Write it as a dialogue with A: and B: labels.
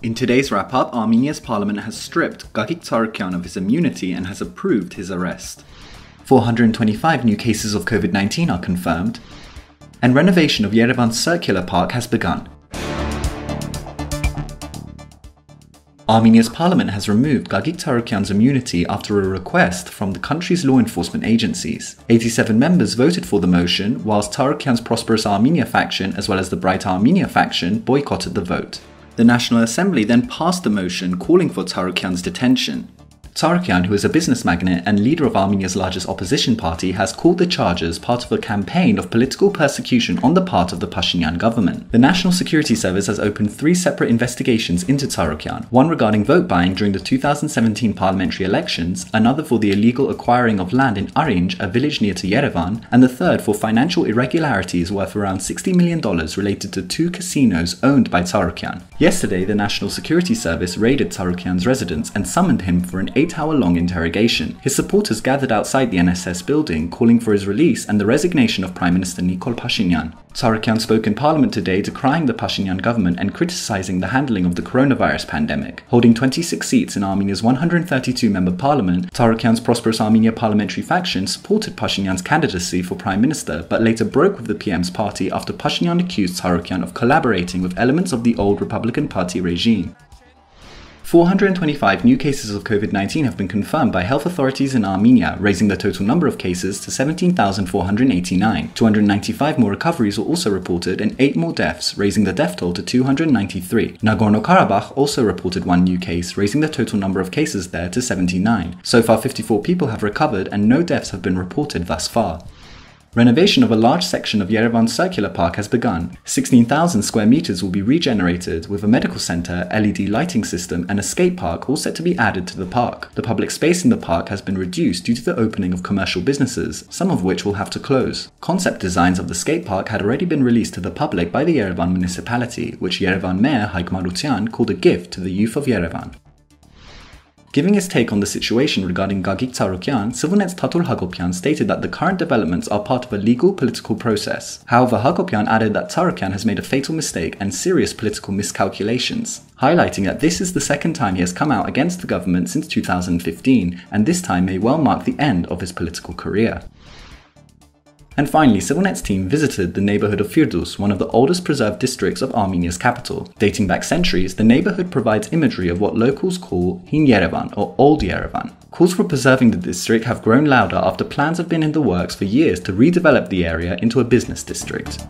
A: In today's wrap-up, Armenia's parliament has stripped Gagik Tsarukyan of his immunity and has approved his arrest. 425 new cases of COVID-19 are confirmed, and renovation of Yerevan's circular park has begun. Armenia's parliament has removed Gagik Tsarukyan's immunity after a request from the country's law enforcement agencies. 87 members voted for the motion, whilst Tsarukyan's Prosperous Armenia faction as well as the Bright Armenia faction boycotted the vote. The National Assembly then passed the motion calling for Tsarukyan's detention. Tsarukyan, who is a business magnate and leader of Armenia's largest opposition party, has called the charges part of a campaign of political persecution on the part of the Pashinyan government. The National Security Service has opened 3 separate investigations into Tsarukyan, one regarding vote buying during the 2017 parliamentary elections, another for the illegal acquiring of land in Arinj, a village near to Yerevan, and the third for financial irregularities worth around $60 million related to 2 casinos owned by Tsarukyan. Yesterday, the National Security Service raided Tsarukyan's residence and summoned him for an 8-hour-long interrogation. His supporters gathered outside the NSS building, calling for his release and the resignation of Prime Minister Nikol Pashinyan. Tsarukyan spoke in parliament today decrying the Pashinyan government and criticizing the handling of the coronavirus pandemic. Holding 26 seats in Armenia's 132-member parliament, Tsarukyan's Prosperous Armenia parliamentary faction supported Pashinyan's candidacy for prime minister, but later broke with the PM's party after Pashinyan accused Tsarukyan of collaborating with elements of the old Republican Party regime. 425 new cases of COVID-19 have been confirmed by health authorities in Armenia, raising the total number of cases to 17,489. 295 more recoveries were also reported and 8 more deaths, raising the death toll to 293. Nagorno-Karabakh also reported 1 new case, raising the total number of cases there to 79. So far, 54 people have recovered and no deaths have been reported thus far. Renovation of a large section of Yerevan's circular park has begun. 16,000 square meters will be regenerated, with a medical center, LED lighting system, and a skate park all set to be added to the park. The public space in the park has been reduced due to the opening of commercial businesses, some of which will have to close. Concept designs of the skate park had already been released to the public by the Yerevan municipality, which Yerevan mayor Hygmarutyan called a gift to the youth of Yerevan. Giving his take on the situation regarding Gagik Tsarukyan, Սիվիլնեթի Tatur Hagopian stated that the current developments are part of a legal political process. However, Hagopian added that Tsarukyan has made a fatal mistake and serious political miscalculations, highlighting that this is the second time he has come out against the government since 2015, and this time may well mark the end of his political career. And finally, Սիվիլնեթ's team visited the neighborhood of Firdus, one of the oldest preserved districts of Armenia's capital. Dating back centuries, the neighborhood provides imagery of what locals call Hin Yerevan or Old Yerevan. Calls for preserving the district have grown louder after plans have been in the works for years to redevelop the area into a business district.